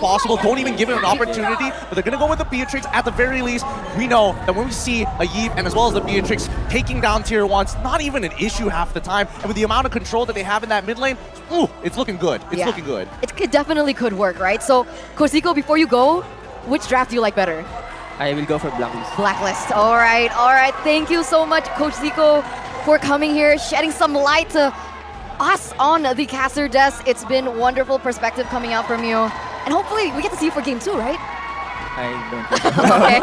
possible. Don't even give him an opportunity. But they're going to go with the Beatrix. At the very least, we know that when we see a YEAHHH and as well as the Beatrix taking down tier 1s, not even an issue half the time. And with the amount of control that they have in that mid lane, ooh, it's looking good. It's looking good. It definitely could work, right? So, Coach Zico, before you go, which draft do you like better? I will go for Blacklist. Blacklist. All right. Thank you so much, Coach Zico, for coming here, shedding some light to us on the caster desk. It's been wonderful perspective coming out from you. And hopefully we get to see you for game 2, right? I don't think so. Okay.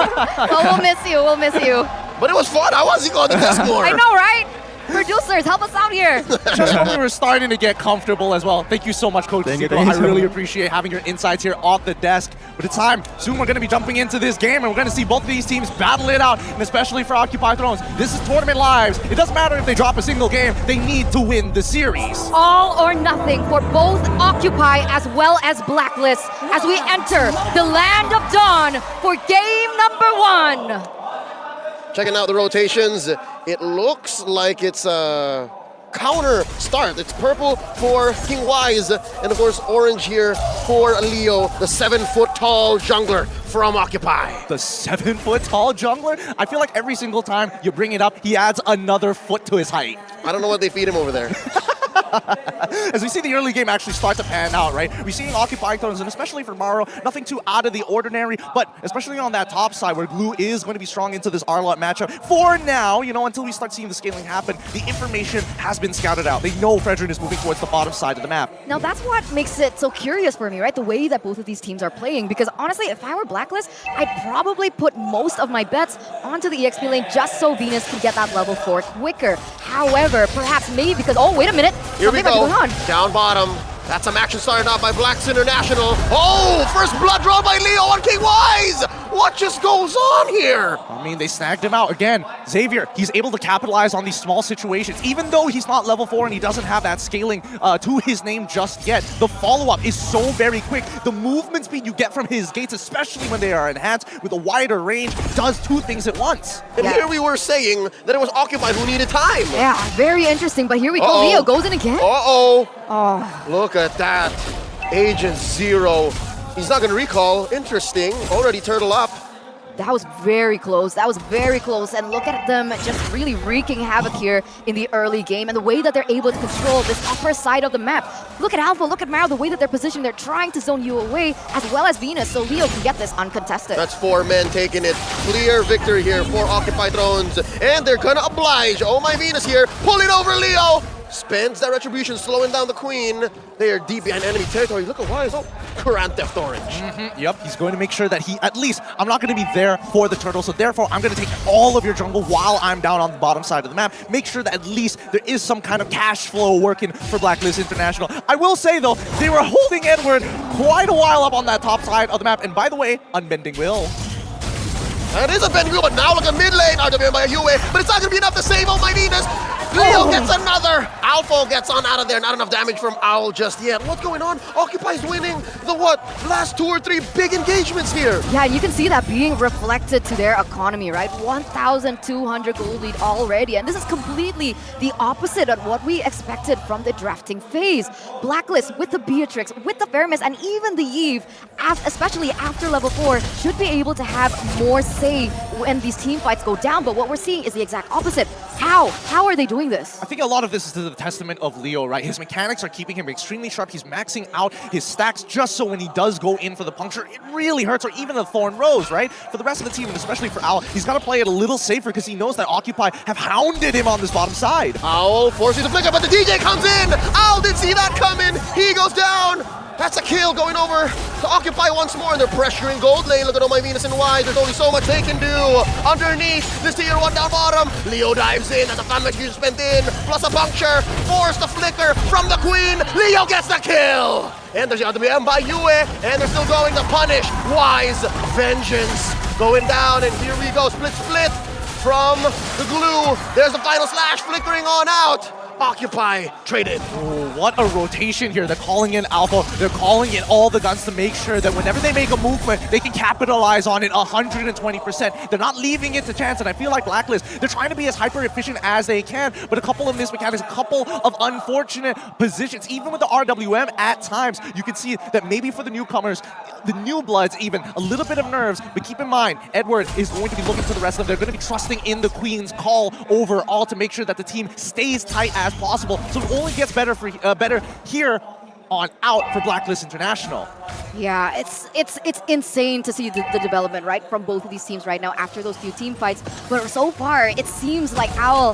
Well, we'll miss you. We'll miss you. But it was fun. I wasn't going to the score. I know, right? Producers, help us out here. Just when we were starting to get comfortable as well. Thank you so much, Coach Zico. I really appreciate having your insights here off the desk. But it's time. Soon we're going to be jumping into this game, and we're going to see both of these teams battle it out, and especially for Occupy Thrones. This is Tournament Lives. It doesn't matter if they drop a single game. They need to win the series. All or nothing for both Occupy as well as Blacklist as we enter the Land of Dawn for game number 1. Checking out the rotations, it looks like it's a counter start. It's purple for King Wise, and of course orange here for Leo, the 7-foot-tall jungler from Occupy. The 7-foot-tall jungler? I feel like every single time you bring it up, he adds another foot to his height. I don't know what they feed him over there. As we see the early game actually start to pan out, right? We're seeing Occupy Thrones, and especially for Maro, nothing too out of the ordinary, but especially on that top side where Glue is going to be strong into this Arlott matchup. For now, you know, until we start seeing the scaling happen, the information has been scouted out. They know Fredrin is moving towards the bottom side of the map. Now that's what makes it so curious for me, right? The way that both of these teams are playing, because honestly, if I were Blacklist, I'd probably put most of my bets onto the EXP lane just so Venus can get that level 4 quicker. However, perhaps maybe because, oh, wait a minute. Here we go. Going on. Down bottom. That's some action started out by Blacks International. Oh, first blood draw by Leo on King Wise. What just goes on here? I mean, they snagged him out. Again, Xavier, he's able to capitalize on these small situations. Even though he's not level 4 and he doesn't have that scaling to his name just yet, the follow-up is so very quick. The movement speed you get from his gates, especially when they are enhanced with a wider range, does 2 things at once. And here we were saying that it was Occupy who needed time. Yeah, very interesting. But here we go. Leo goes in again. Oh, look at that. Agent Zero. He's not going to recall. Interesting. Already turtle up. That was very close. That was very close. And look at them just really wreaking havoc here in the early game and the way that they're able to control this upper side of the map. Look at Alpha, look at Maro, the way that they're positioned. They're trying to zone you away as well as Venus, so Leo can get this uncontested. That's 4 men taking it. Clear victory here for Occupy Thrones. And they're going to oblige. Oh my Venus here. Pulling over Leo. Spends that retribution, slowing down the Queen. They are deep behind enemy territory. Look at Wise. Oh, Grand Theft Orange. Yep, he's going to make sure that he, at least, I'm not going to be there for the turtle, so therefore I'm going to take all of your jungle while I'm down on the bottom side of the map. Make sure that at least there is some kind of cash flow working for Blacklist International. I will say, though, they were holding Edward quite a while up on that top side of the map. And by the way, Unbending Will. That is a bending wheel, but now look at mid lane. RWM by Yue, but it's not going to be enough to save Oh my Venus. Leo gets another. Alpha gets on out of there. Not enough damage from Owl just yet. What's going on? Occupy's winning the last 2 or 3 big engagements here. Yeah, you can see that being reflected to their economy, right? 1,200 gold lead already. And this is completely the opposite of what we expected from the drafting phase. Blacklist with the Beatrix, with the Fairness, and even the YEAHHH, especially after level 4, should be able to have more say when these team fights go down. But what we're seeing is the exact opposite. How are they doing this? I think a lot of this is to the testament of Leo, right? His mechanics are keeping him extremely sharp. He's maxing out his stacks just so when he does go in for the puncture, it really hurts, or even the Thorn Rose, right? For the rest of the team, and especially for Owl, he's got to play it a little safer because he knows that Occupy have hounded him on this bottom side. Owl forcing the flicker, but the DJ comes in! Owl didn't see that coming! He goes down! That's a kill going over to Occupy once more, and they're pressuring gold lane. Look at Oh my Venus and Wise. There's only so much they can do. Underneath, this tier 1 down bottom. Leo dives in, and the fan you spent in, plus a puncture. Force the flicker from the Queen. Leo gets the kill. And there's the RWM by Yue, and they're still going to punish Wise. Vengeance going down, and here we go. Split from the Glue. There's the final slash flickering on out. Occupy traded. Oh, what a rotation here. They're calling in Alpha. They're calling in all the guns to make sure that whenever they make a movement, they can capitalize on it 120%. They're not leaving it to chance, and I feel like BLACKLIST, they're trying to be as hyper-efficient as they can, but a couple of missed mechanics, a couple of unfortunate positions. Even with the RWM, at times, you can see that maybe for the newcomers, the new bloods even, a little bit of nerves, but keep in mind, Edward is going to be looking to the rest of them. They're going to be trusting in the Queen's call overall to make sure that the team stays tight as possible. So it only gets better for better here on out for BLACKLIST International. Yeah, it's insane to see the development, right, from both of these teams right now after those few team fights. But so far, it seems like Owl,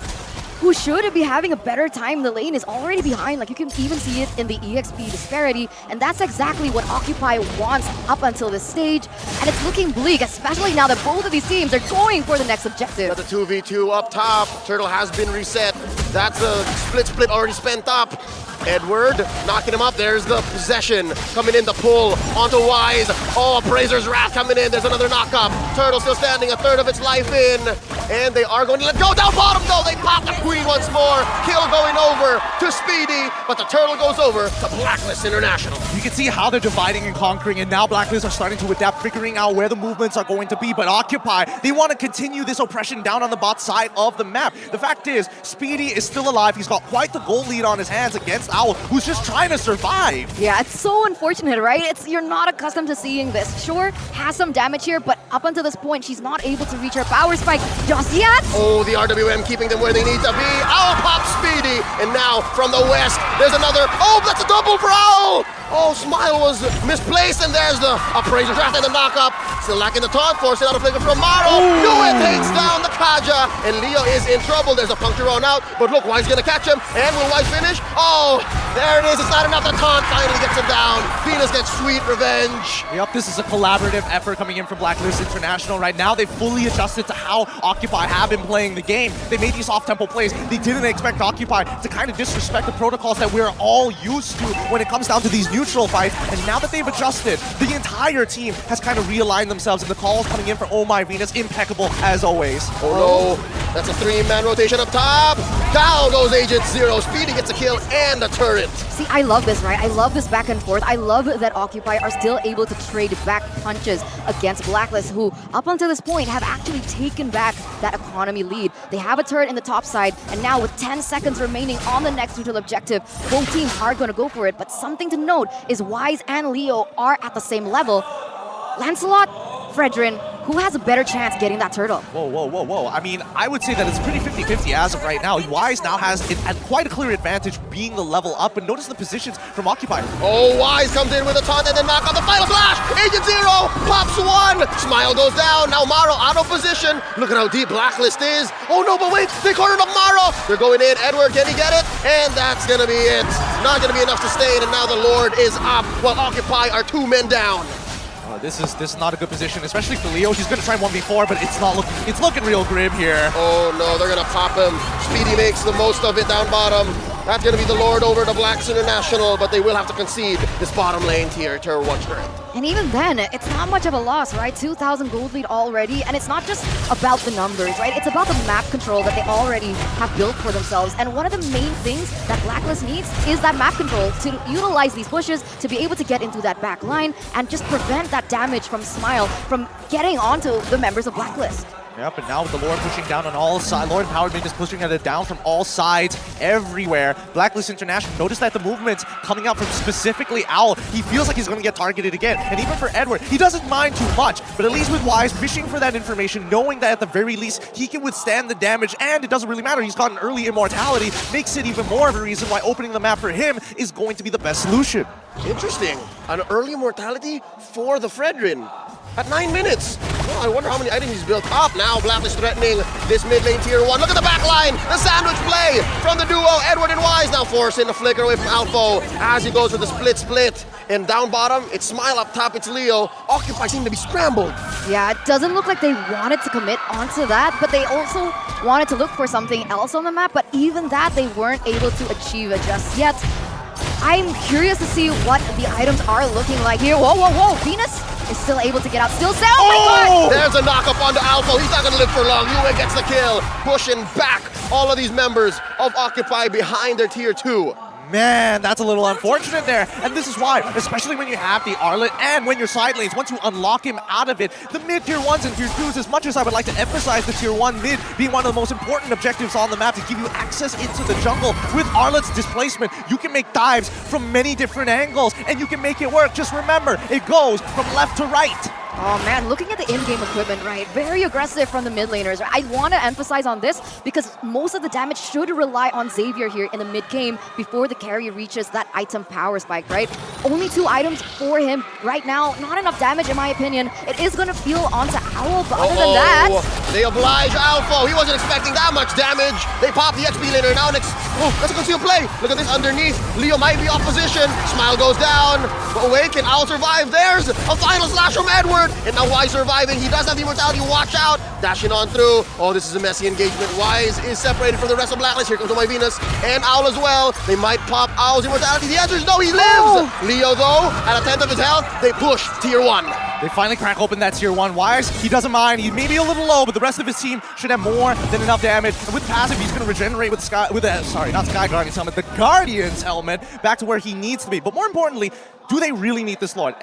who should be having a better time in the lane, is already behind. Like, you can even see it in the EXP disparity, and that's exactly what Occupy wants up until this stage. And it's looking bleak, especially now that both of these teams are going for the next objective. Got the 2v2 up top. Turtle has been reset. That's a split already spent up. Edward knocking him up. There's the possession coming in, the pull onto Wise. Oh, Appraiser's Wrath coming in. There's another knock up. Turtle still standing, a third of its life in. And they are going to let go down bottom though. They pop the Queen once more. Kill going over to Speedy, but the Turtle goes over to BLACKLIST International. You can see how they're dividing and conquering, and now BLACKLIST are starting to adapt, figuring out where the movements are going to be. But Occupy, they want to continue this oppression down on the bot side of the map. The fact is, Speedy is still alive. He's got quite the goal lead on his hands against Owl, who's just trying to survive. Yeah, it's so unfortunate, right? You're not accustomed to seeing this. Sure, has some damage here, but up until this point, she's not able to reach her power spike just yet. Oh, the RWM keeping them where they need to be. Owl pops Speedy, and now from the west, there's another. Oh, that's a double for Owl! Oh, Smile was misplaced, and there's the Appraiser Draft and the knock-up. Still lacking the taunt, forcing out a flicker from Maro. Lua takes down the Kaja, and Leo is in trouble. There's a puncture on out, but look, Wise gonna catch him, and will Wise finish? Oh, there it is. It's not enough. The taunt finally gets him down. Venus gets sweet revenge. Yep, this is a collaborative effort coming in from BLACKLIST International right now. They've fully adjusted to how Occupy have been playing the game. They made these off-tempo plays. They didn't expect Occupy to kind of disrespect the protocols that we're all used to when it comes down to these neutral fights. And now that they've adjusted, the entire team has kind of realigned themselves, and the calls coming in for Oh My Venus, impeccable as always. Oh no, that's a three-man rotation up top. Down goes Agent Zero. Speedy gets a kill and a turret. See, I love this, right? I love this back and forth. I love that Occupy are still able to trade back punches against BLACKLIST, who up until this point have actually taken back that economy lead. They have a turret in the top side, and now with 10 seconds remaining on the next neutral objective, both teams are going to go for it. But something to note is Wise and Leo are at the same level. Lancelot, Fredrin, who has a better chance getting that turtle? Whoa, whoa, whoa, whoa. I mean, I would say that it's pretty 50-50 as of right now. Wise now has quite a clear advantage being the level up, and notice the positions from Occupy. Oh, Wise comes in with a taunt and then knock on the final flash. Agent Zero pops one. Smile goes down. Now Maro out of position. Look at how deep BLACKLIST is. Oh no, but wait, they cornered up Maro. They're going in. Edward, can he get it? And that's gonna be it. Not gonna be enough to stay, and now the Lord is up while Occupy are 2 men down. This is not a good position, especially for Leo. He's going to try 1v4, but it's looking real grim here. Oh no, they're gonna pop him. Speedy makes the most of it down bottom. That's gonna be the Lord over to BLACKLIST International, but they will have to concede this bottom lane tier to one strength. And even then, it's not much of a loss, right? 2,000 gold lead already, and it's not just about the numbers, right? It's about the map control that they already have built for themselves. And one of the main things that BLACKLIST needs is that map control to utilize these pushes to be able to get into that back line and just prevent that damage from Smile from getting onto the members of BLACKLIST. Yep, and now with the Lord pushing down on all sides, Lord Empowerment is pushing it down from all sides, everywhere. BLACKLIST International, notice that the movements coming out from specifically Owl, he feels like he's going to get targeted again. And even for Edward, he doesn't mind too much, but at least with Wise, fishing for that information, knowing that at the very least, he can withstand the damage, and it doesn't really matter. He's got an early immortality, makes it even more of a reason why opening the map for him is going to be the best solution. Interesting. An early immortality for the Fredrin. At 9 minutes. Well, I wonder how many items he's built up. Now BLACKLIST threatening this mid lane tier 1. Look at the back line. The sandwich play from the duo. Edward and Wise now forcing the flicker away from Alpha as he goes with the split. And down bottom, it's Smile. Up top, it's Leo. Occupy seem to be scrambled. Yeah, it doesn't look like they wanted to commit onto that, but they also wanted to look for something else on the map, but even that they weren't able to achieve it just yet. I'm curious to see what the items are looking like here. Whoa, whoa, whoa. Venus is still able to get out. Still sound. Oh! There's a knock up onto Alpha. He's not going to live for long. Yue gets the kill. Pushing back all of these members of Occupy behind their tier 2. Man, that's a little unfortunate there. And this is why, especially when you have the Arlet and when you're side lanes, once you unlock him out of it, the mid tier 1s and tier 2s, as much as I would like to emphasize the tier 1 mid being one of the most important objectives on the map to give you access into the jungle, with Arlet's displacement, you can make dives from many different angles and you can make it work. Just remember, it goes from left to right. Oh man, looking at the in-game equipment, right? Very aggressive from the mid laners. I want to emphasize on this because most of the damage should rely on Xavier here in the mid game before the carry reaches that item power spike, right? Only 2 items for him right now. Not enough damage in my opinion. It is going to feel onto Owl, but other than that... They oblige Alpha. He wasn't expecting that much damage. They pop the XP laner. Now next... Oh, that's a concealed play. Look at this underneath. Leo might be off position. Smile goes down. But wait, can Owl survive? There's a final slash from Edward. And now Wise surviving. He does have the immortality. Watch out. Dashing on through. Oh, this is a messy engagement. Wise is separated from the rest of Blacklist. Here comes my Venus and Owl as well. They might pop Owl's immortality. The answer is no, he lives. Leo, though, at a 10th of his health, they push tier 1. They finally crack open that tier 1. Wise, he doesn't mind. He may be a little low, but the rest of his team should have more than enough damage. And with passive, he's going to regenerate with not Sky Guardian's helmet, the Guardian's helmet, back to where he needs to be. But more importantly, do they really need this Lord?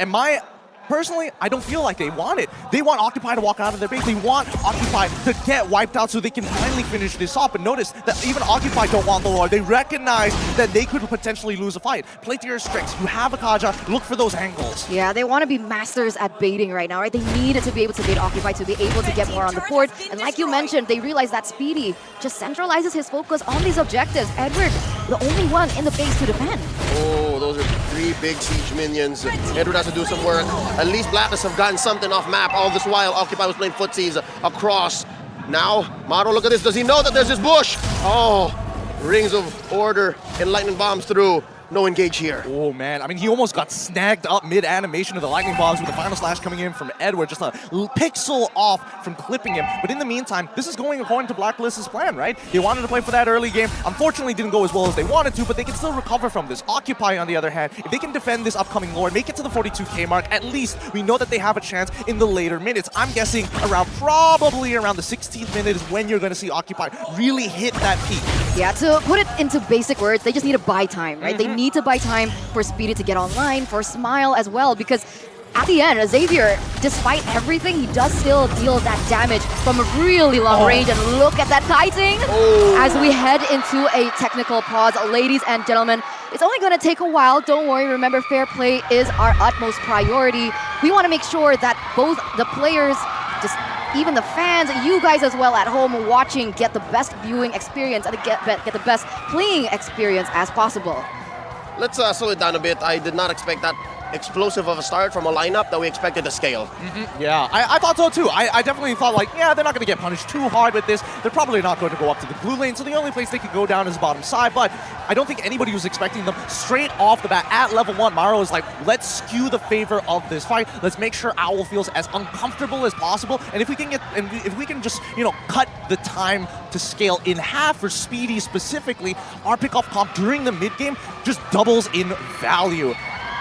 Personally, I don't feel like they want it. They want Occupy to walk out of their base. They want Occupy to get wiped out so they can finally finish this off. But notice that even Occupy don't want the Lord. They recognize that they could potentially lose a fight. Play to your strengths. You have a Kaja. Look for those angles. Yeah, they want to be masters at baiting right now, right? They need to be able to bait Occupy to be able to get more on the board. And like you mentioned, they realize that Speedy just centralizes his focus on these objectives. Edward, the only one in the base to defend. Oh, those are 3 big siege minions. Edward has to do some work. At least Blacklist have gotten something off map. All this while, Occupy was playing footsies across. Now, Maro, look at this. Does he know that there's this bush? Oh, rings of order and lightning bombs through. No engage here. Oh man, I mean, he almost got snagged up mid-animation of the lightning bombs with the final slash coming in from Edward, just a pixel off from clipping him. But in the meantime, this is going according to Blacklist's plan, right? They wanted to play for that early game. Unfortunately, didn't go as well as they wanted to, but they can still recover from this. Occupy, on the other hand, if they can defend this upcoming Lord, make it to the 42k mark, at least we know that they have a chance in the later minutes. I'm guessing probably around the 16th minute is when you're going to see Occupy really hit that peak. Yeah, to put it into basic words, they just need to buy time, right? They need to buy time for Speedy to get online, for Smile as well, because at the end, Xavier, despite everything, he does still deal that damage from a really long range. And look at that kiting as we head into a technical pause. Ladies and gentlemen, it's only going to take a while. Don't worry. Remember, fair play is our utmost priority. We want to make sure that both the players, even the fans, you guys as well at home watching, get the best viewing experience and get the best playing experience as possible. Let's slow it down a bit. I did not expect that explosive of a start from a lineup that we expected to scale. Yeah, I thought so too. I definitely thought like, yeah, they're not going to get punished too hard with this. They're probably not going to go up to the blue lane, so the only place they could go down is bottom side, but I don't think anybody was expecting them straight off the bat at level 1. Maro is like, let's skew the favor of this fight. Let's make sure Owl feels as uncomfortable as possible, and if we can just, you know, cut the time to scale in half for Speedy specifically, our pickoff comp during the mid game just doubles in value.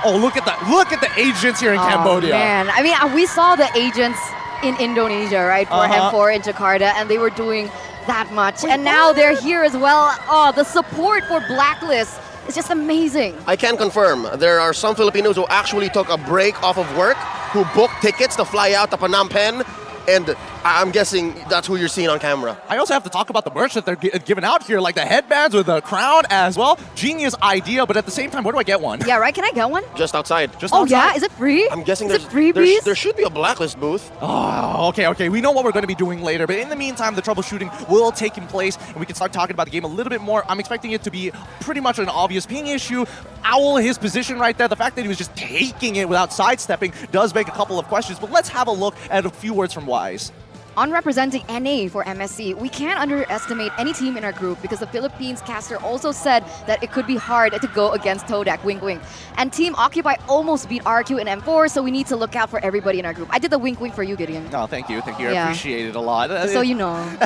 Oh, look at the agents here in Cambodia. Man, I mean, we saw the agents in Indonesia, right, for M4 in Jakarta, and they were doing that much. And now they're here as well. Oh, the support for Blacklist is just amazing. I can confirm, there are some Filipinos who actually took a break off of work, who booked tickets to fly out to Phnom Penh, and I'm guessing that's who you're seeing on camera. I also have to talk about the merch that they're giving out here, like the headbands with the crown as well. Genius idea, but at the same time, where do I get one? Yeah, right? Can I get one? Just outside. Just outside? Yeah? Is it free? I'm guessing is it freebies? there should be a Blacklist booth. Oh, okay. We know what we're going to be doing later, but in the meantime, the troubleshooting will take in place, and we can start talking about the game a little bit more. I'm expecting it to be pretty much an obvious ping issue. Owl, his position right there, the fact that he was just taking it without sidestepping does beg a couple of questions, but let's have a look at a few words from Wise. On representing NA for MSC, we can't underestimate any team in our group because the Philippines caster also said that it could be hard to go against Todak, wink wink. And Team Occupy almost beat RQ in M4, so we need to look out for everybody in our group. I did the wink wink for you, Gideon. Oh, thank you. I appreciate it a lot. Just so you know.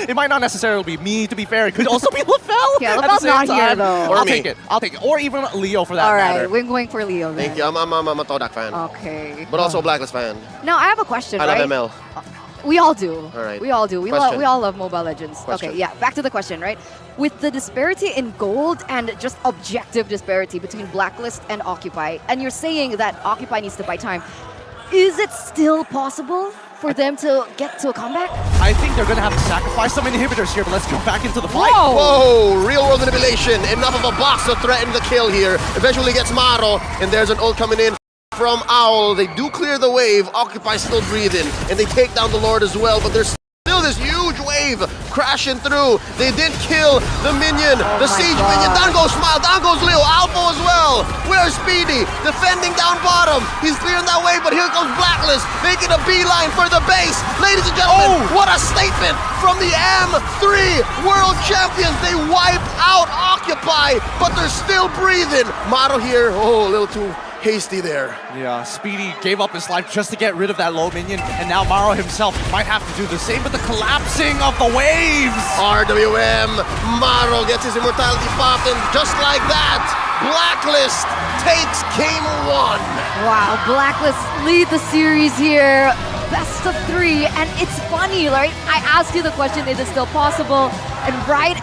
It might not necessarily be me, to be fair. It could also be LaFell. Yeah, LaFell's not here, though. I'll take it. Or even Leo for that matter. All right, wink wink for Leo, then. Thank you. I'm a Todak fan. Okay. But also a Blacklist fan. Now, I have a question, I love ML. We all do. All right. We all do. We Question. all love Mobile Legends. Question. Okay, yeah. Back to the question, right? With the disparity in gold and just objective disparity between Blacklist and Occupy, and you're saying that Occupy needs to buy time, is it still possible for them to get to a comeback? I think they're going to have to sacrifice some inhibitors here, but let's go back into the fight. Whoa! Whoa, real world manipulation. Enough of a box to threaten the kill here. Eventually gets Maro, and there's an ult coming in from Owl. They do clear the wave. Occupy still breathing, and they take down the Lord as well, but there's still this huge wave crashing through. They did kill the minion, the my siege God. minion. Down goes Smile, down goes Leo, Alpha as well. Where's Speedy? Defending down bottom. He's clearing that wave, but here comes Blacklist, making a beeline for the base. Ladies and gentlemen, what a statement from the M3 World Champions. They wipe out Occupy, but they're still breathing. Maro here, a little too hasty there. Yeah, Speedy gave up his life just to get rid of that low minion, and now Maro himself might have to do the same with the collapsing of the waves. RWM, Maro gets his immortality popped, and just like that, Blacklist takes game 1. Wow, Blacklist lead the series here. Best of 3, and it's funny, right? I asked you the question, is it still possible? And right